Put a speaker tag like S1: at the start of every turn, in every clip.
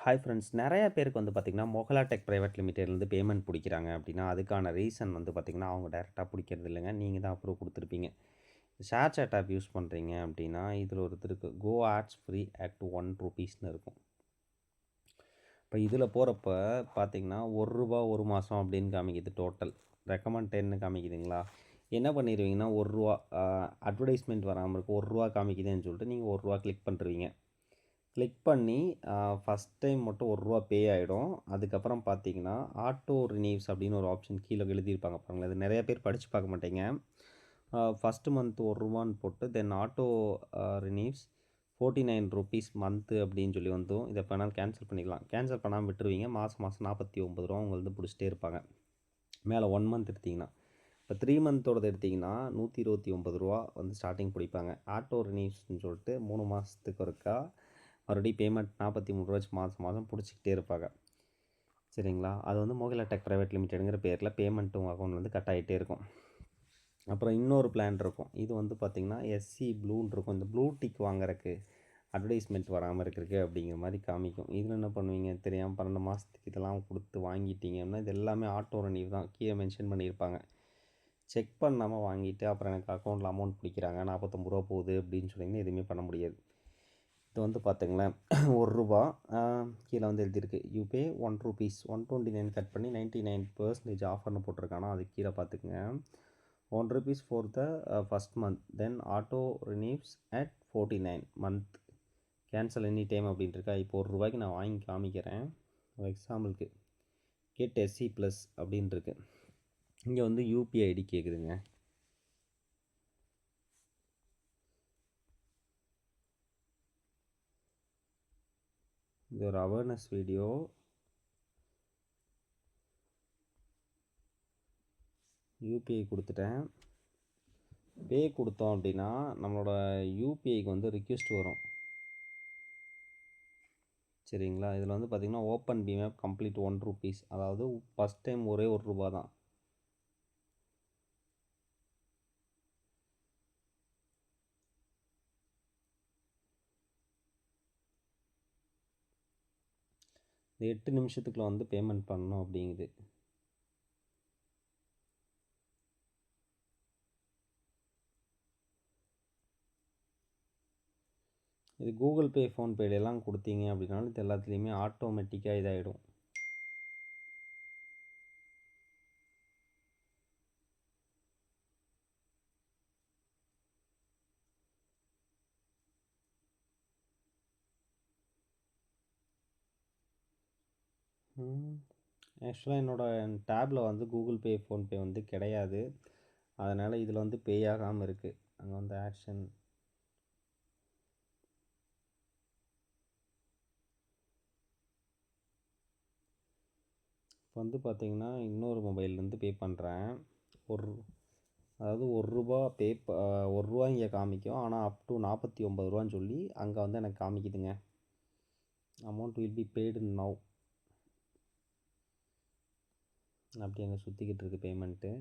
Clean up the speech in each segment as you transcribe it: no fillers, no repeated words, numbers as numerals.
S1: Hi friends. நெறைய பேருக்கு வந்து பார்த்திங்கன்னா, மொகலா டெக் பிரைவேட் லிமிடெட்லேருந்து பேமெண்ட் புடிக்கிறாங்க அப்படின்னா, அதுக்கான ரீசன் வந்து பார்த்திங்கன்னா, அவங்க டைரக்ட்டா புடிக்கிறது இல்லங்க. நீங்க தான் அப்ரூவ் குடுத்துருப்பீங்க. ஷேர் சாட் ஆப் யூஸ் பண்ணுறீங்க அப்படின்னா, இதில ஒரு இது இருக்கு. கோ ஆட்ஸ் ஃப்ரீ அட் ₹1 இருக்கும். இப்போ இதில போறப்ப பார்த்தீங்கன்னா, ரூ. 1 1 மாசம் அப்படின்னு காமிக்குது டோட்டல். ரெக்கமெண்ட் 10ன்னு காமிக்குதுங்களா? என்ன பண்ணிருவீங்கன்னா, ரூ. 1 அட்வர்டைஸ்மென்ட் வராம இருக்கு. ரூ. 1 காமிக்குதேன்னு சொல்லிட்டு நீங்க ரூ. 1 கிளிக் பண்ணுருவீங்க. கிளிக் பண்ணி ஃபஸ்ட் டைம் மட்டும் ரூ. 1 பே ஆயிடும். அதுக்கப்புறம் பார்த்தீங்கன்னா, ஆட்டோ ரினீவ்ஸ் அப்படின்னு ஒரு ஆப்ஷன் கீழ எழுதியிருப்பாங்க பாருங்களேன். இது நெறைய பேர் படிச்சு பார்க்க மாட்டீங்க. ஃபர்ஸ்ட் மந்த் ரூ. 1 போட்டு தென் ஆட்டோ ரினீவ்ஸ் ₹49 மந்த்து அப்படின்னு சொல்லி வந்துரும். இத எப்ப வேணாலும் கேன்சல் பண்ணிக்கலாம். கேன்சல் பண்ணாம விட்டுருவீங்க. மாசம் மாசம் ₹49 உங்களுது புடிச்சிட்டே இருப்பாங்க. மேல 1 மந்த் எடுத்தீங்கன்னா. இப்போ 3 மந்த்தோடது எடுத்தீங்கன்னா, ₹129 வந்து ஸ்டார்ட்டிங் புடிப்பாங்க. ஆட்டோ ரினீவ்ஸ்ன்னு சொல்லிட்டு 3 மாசத்துக்கு ஒருக்கா மறுபடியும் பேமெண்ட் ₹43 வச்சு மாதம் மாதம் புடிச்சிக்கிட்டே இருப்பாங்க. சரிங்களா? அது வந்து மோகிலா டெக் பிரைவேட் லிமிடெட்ங்கிற பேர்ல பேமெண்ட் உங்க அக்கவுண்ட்லேருந்து கட் ஆயிட்டே இருக்கும். அப்புறம் இன்னொரு பிளான் இருக்கும். இது வந்து பார்த்தீங்கன்னா, எஸ்சி ப்ளூன்னு இருக்கும். இந்த ப்ளூ டிக் வாங்குறக்கு அட்வர்டைஸ்மென்ட் வராம இருக்கிறக்கு அப்படிங்கிற மாரி காமிக்கும். இதில என்ன பண்ணுவீங்க? தெரியாம 12 மாசத்துக்கு இதெல்லாம் குடுத்து வாங்கிட்டீங்கன்னா, இது எல்லாமே ஆட்டோ ரினிவ் தான். கீழ மென்ஷன் பண்ணியிருப்பாங்க. செக் பண்ணாம வாங்கிட்டு, அப்புறம் எனக்கு அக்கவுண்ட்ல அமௌண்ட் பிடிக்கிறாங்க. ₹49 போகுது அப்படின்னு சொன்னீங்கன்னா, எதுவுமே பண்ண முடியாது. இது வந்து பார்த்துங்களேன், ரூ. 1 கீழ வந்து எழுதியிருக்கு. யூ பே ₹1 129 கட் பண்ணி 99% ஆஃபர்னு போட்டிருக்கானா, அதுக்கு கீழ பார்த்துக்கங்க. ₹1 for the first month. Then auto renews at 49 month. Cancel any time அப்படின்னு இருக்கா. இப்போ ₹1க்கு நான் வாங்கி காமிக்கிறேன். ஒரு எக்ஸாம்பிளுக்கு கெட் எஸ்சி ப்ளஸ் அப்படின்னு இருக்கு. இங்க வந்து யூபிஐ ஐடி கேட்குதுங்க. இது ஒரு அவேர்னஸ் வீடியோ. யூபிஐ குடுத்துட்டேன். பே குடுத்தோம் அப்படின்னா, நம்மளோட யூபிஐக்கு வந்து ரிக்வெஸ்ட் வரும். சரிங்களா? இதில வந்து பார்த்தீங்கன்னா, ஓப்பன் பீம் ஆப் கம்ப்ளீட் ₹1 அதாவது ஃபர்ஸ்ட் டைம் ஒரே ₹1 தான். இந்த 8 நிமிஷத்துக்குள்ள வந்து பேமெண்ட் பண்ணணும் அப்படிங்குது. இது கூகுள் பே, ஃபோன்பேலலாம் குடுத்தீங்க அப்படின்னாலும், இது எல்லாத்துலயுமே ஆட்டோமேட்டிக்கா இதாயிடும். ஆக்சுவலா என்னோட டேப்ல வந்து கூகுள் பே, ஃபோன்பே வந்து கிடையாது. அதனால இதில வந்து பே ஆகாம இருக்கு. அங்க வந்து ஆக்ஷன் இப்போ வந்து பார்த்தீங்கன்னா, இன்னொரு மொபைல்லேருந்து பே பண்ணுறேன். ஒரு அதாவது ₹1 பே ₹1 இங்க காமிக்கும். ஆனா அப் டூ ₹49ன்னு சொல்லி அங்க வந்து எனக்கு காமிக்குதுங்க. Amount will be paid now. அப்படி அங்க சுத்திக்கிட்டு இருக்கு பேமெண்ட்டு.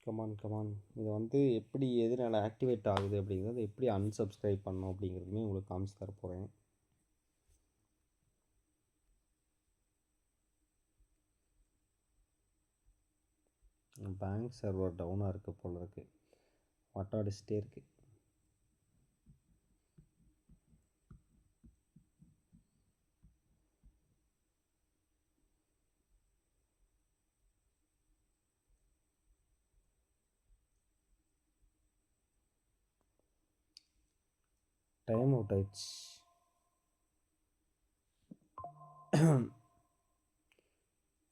S1: Come on come on. இதை வந்து எப்படி எதனால ஆக்டிவேட் ஆகுது அப்படிங்கிறத எப்படி அன்சப்ஸ்கிரைப் பண்ணணும் அப்படிங்கிறதுமே உங்களுக்கு காமிச்சு தர போகிறேன். பேங்க் சர்வர் டவுனாக இருக்க போல இருக்கு. வட்டாடிச்சிட்டே இருக்கு. டைம் அவுட் ஆயிடுச்சு.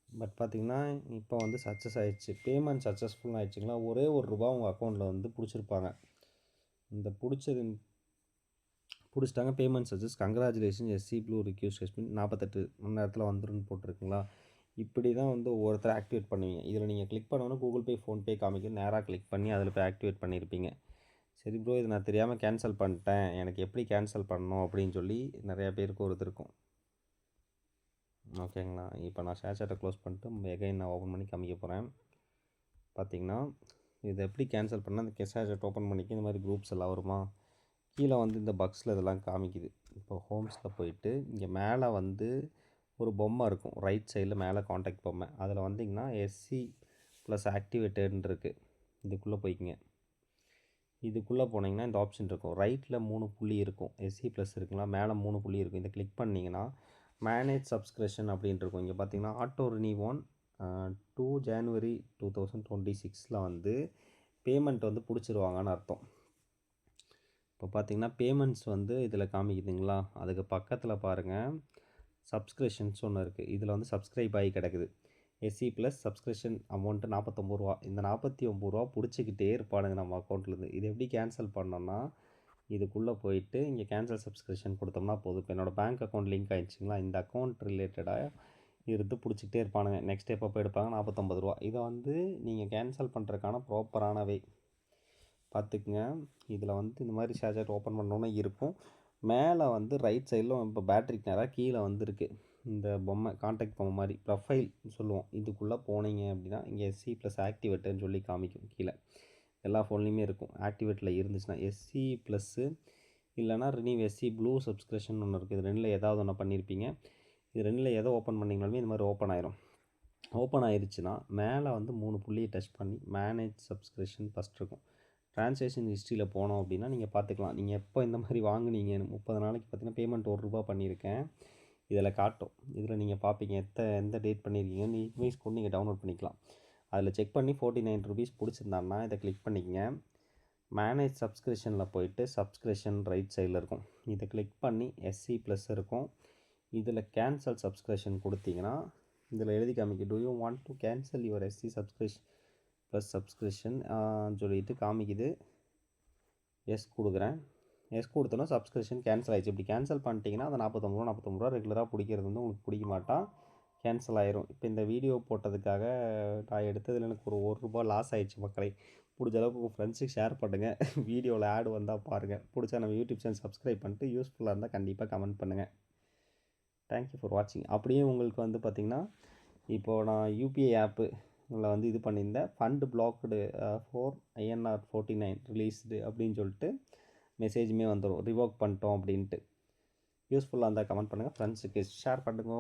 S1: பட் பார்த்தீங்கன்னா, இப்போ வந்து சக்ஸஸ் ஆயிடுச்சு. பேமெண்ட் சக்ஸஸ்ஃபுல் ஆயிடுச்சுங்களா. ஒரே ₹1 உங்கள் அக்கௌண்ட்டில் வந்து பிடிச்சிருப்பாங்க. இந்த பிடிச்சிட்டாங்க. Payment success. Congratulation SC blue request has been 48 மணி நேரத்தில் வந்துருன்னு போட்டிருக்குங்களா. இப்படி தான் வந்து ஒவ்வொருத்தரை ஆக்டிவேட் பண்ணுவீங்க. இதில் நீங்கள் கிளிக் பண்ணோன்னா கூகுள் பே, ஃபோன்பே காமிக்கும். நேராக கிளிக் பண்ணி அதில் போய் ஆக்டிவேட் பண்ணியிருப்பீங்க. சரி ப்ரோ, இது நான் தெரியாமல் கேன்சல் பண்ணிட்டேன். எனக்கு எப்படி கேன்சல் பண்ணணும் அப்படின்னு சொல்லி நிறையா பேருக்கு ஒரு இது இருக்கும். ஓகேங்களா. இப்போ நான் ஷேர் சாட்டை க்ளோஸ் பண்ணிட்டு எகைன் நான் ஓப்பன் பண்ணி காமிக்க போகிறேன். பார்த்தீங்கன்னா, இதை எப்படி கேன்சல் பண்ணால் அந்த கெசாஜெட் ஓப்பன் பண்ணிக்க இந்த மாதிரி குரூப்ஸ் எல்லாம் வருமா? கீழே வந்து இந்த பக்ஸில் இதெல்லாம் காமிக்குது. இப்போ ஹோம்ஸில் போயிட்டு இங்கே மேலே வந்து ஒரு பொம்மை இருக்கும். ரைட் சைடில் மேலே காண்டாக்ட் பொம்மை. அதில் வந்திங்கன்னா எஸ்சி ப்ளஸ் ஆக்டிவேட்டட்னு இருக்குது. இதுக்குள்ளே போய்க்குங்க. இதுக்குள்ளே போனீங்கன்னா இந்த ஆப்ஷன் இருக்கும். ரைட்டில் 3 புள்ளி இருக்கும். எஸ்சி ப்ளஸ் இருக்குங்களா, மேலே 3 புள்ளி இருக்கும். இதை கிளிக் பண்ணிங்கன்னா மேனேஜ் சப்ஸ்கிரிப்ஷன் அப்படின்ட்டு இருக்கும். இங்கே பார்த்தீங்கன்னா ஆட்டோ ரினியூ ஆன் 2 January 2026 வந்து பேமெண்ட் வந்து பிடிச்சிருவாங்கன்னு அர்த்தம். இப்போ பார்த்தீங்கன்னா பேமெண்ட்ஸ் வந்து இதில் காமிக்குதுங்களா, அதுக்கு பக்கத்தில் பாருங்கள் சப்ஸ்கிரிப்ஷன்ஸ் ஒன்று இருக்குது. இதில் வந்து சப்ஸ்கிரைப் ஆகி கிடக்குது. எஸ்சி ப்ளஸ் சப்ஸ்கிரிப்ஷன் அமௌண்ட்டு 49 ரூபா. இந்த 49 ரூபா பிடிச்சிக்கிட்டே இருப்பானுங்க நம்ம அக்கௌண்ட்லேருந்து. இது எப்படி கேன்சல் பண்ணோன்னா, இதுக்குள்ளே போயிட்டு இங்கே கேன்சல் சப்ஸ்கிரிப்ஷன் கொடுத்தோம்னா போதும். இப்போ என்னோடய பேங்க் அக்கௌண்ட் லிங்க் ஆகிடுச்சிங்களா, இந்த அக்கௌண்ட் ரிலேட்டடாக இருந்து பிடிச்சிக்கிட்டே இருப்பானுங்க. நெக்ஸ்ட் எப்போ எடுப்பாங்க 49 ரூபா. இதை வந்து நீங்கள் கேன்சல் பண்ணுறதுக்கான ப்ராப்பரான வே பார்த்துக்குங்க. இதில் வந்து இந்த மாதிரி ஷேர் ஓப்பன் பண்ணோன்னே இருக்கும். மேலே வந்து ரைட் சைடில் இப்போ பேட்டரிக்கு நேராக கீழே வந்துருக்கு இந்த பொம்மை, காண்டாக்ட் பொம்மை மாதிரி ப்ரொஃபைல் சொல்லுவோம். இதுக்குள்ளே போனீங்க அப்படின்னா இங்கே எஸ்சி ப்ளஸ் ஆக்டிவேட்டுன்னு சொல்லி காமிக்கும். கீழே எல்லா ஃபோன்லேயுமே இருக்கும். ஆக்டிவேட்டில் இருந்துச்சுன்னா எஸ்சி ப்ளஸ்ஸு இல்லைனா ரினியூ எஸ்சி ப்ளூ சப்ஸ்கிரிப்ஷன் ஒன்று இருக்குது. இது ரெண்டில் ஏதாவது ஒன்று பண்ணியிருப்பீங்க. இது ரெண்டில் எதை ஓப்பன் பண்ணிங்கனாலுமே இந்த மாதிரி ஓப்பன் ஆயிரும். ஓப்பன் ஆயிடுச்சுன்னா மேலே வந்து 3 புள்ளியை டச் பண்ணி மேனேஜ் சப்ஸ்கிரிப்ஷன் ஃபஸ்ட் இருக்கும். ட்ரான்சாக்ஷன் ஹிஸ்ட்ரியில் போனோம் அப்படின்னா நீங்கள் பார்த்துக்கலாம். நீங்கள் எப்போ இந்த மாதிரி வாங்குனீங்க 30 நாளைக்கு பார்த்தீங்கன்னா பேமெண்ட் ₹1 பண்ணியிருக்கேன். இதில் காட்டும். இதில் நீங்கள் பார்ப்பீங்க எந்த டேட் பண்ணியிருக்கீங்கன்னு இன்வாய்ஸ் கூட நீங்கள் டவுன்லோட் பண்ணிக்கலாம். அதில் செக் பண்ணி ₹49 பிடிச்சிருந்தான்னா இதை கிளிக் பண்ணிக்கங்க. மேனேஜ் சப்ஸ்கிரிப்ஷனில் போயிட்டு சப்ஸ்கிரிப்ஷன் ரைட் சைடில் இருக்கும். இதை கிளிக் பண்ணி எஸ்சி ப்ளஸ் இருக்கும். இதில் கேன்சல் சப்ஸ்கிரிப்ஷன் கொடுத்தீங்கன்னா இதில் எழுதி காமிக்கும், do you want to cancel your SC subscription plus subscription சொல்லிட்டு காமிக்குது. எஸ் கொடுக்குறேன். எஸ் கொடுத்தோன்னா சப்ஸ்கிரிப்ஷன் கேன்சல் ஆகிடுச்சு. இப்படி கேன்சல் பண்ணிட்டீங்கன்னா அந்த ₹49 ரெகுலராக பிடிக்கிறது வந்து உங்களுக்கு பிடிக்க மாட்டான், கேன்சல் ஆயிரும். இப்போ இந்த வீடியோ போட்டதுக்காக நான் எடுத்ததில் எனக்கு ஒரு ₹1 லாஸ் ஆகிடுச்சு மக்களை. பிடிச்ச அளவுக்கு உங்கள் ஃப்ரெண்ட்ஸுக்கு ஷேர் பண்ணுங்கள். வீடியோவில் ஆட் வந்தால் பாருங்கள். பிடிச்சா நம்ம யூடியூப் சேனல் சப்ஸ்கிரைப் பண்ணிட்டு யூஸ்ஃபுல்லாக இருந்தால் கண்டிப்பாக கமெண்ட் பண்ணுங்கள். தேங்க்யூ ஃபார் வாட்சிங். அப்படியே உங்களுக்கு வந்து பார்த்திங்கன்னா இப்போது நான் யூபிஐ ஆப்பு வந்து இது பண்ணியிருந்தேன். Fund blocked for INR 49 released அப்படின்னு சொல்லிட்டு மெசேஜுமே வந்துடும், ரிவோக் பண்ணிட்டோம் அப்படின்ட்டு. யூஸ்ஃபுல்லாக இருந்தால் கமெண்ட் பண்ணுங்கள், ஃப்ரெண்ட்ஸுக்கு ஷேர் பண்ணுங்க.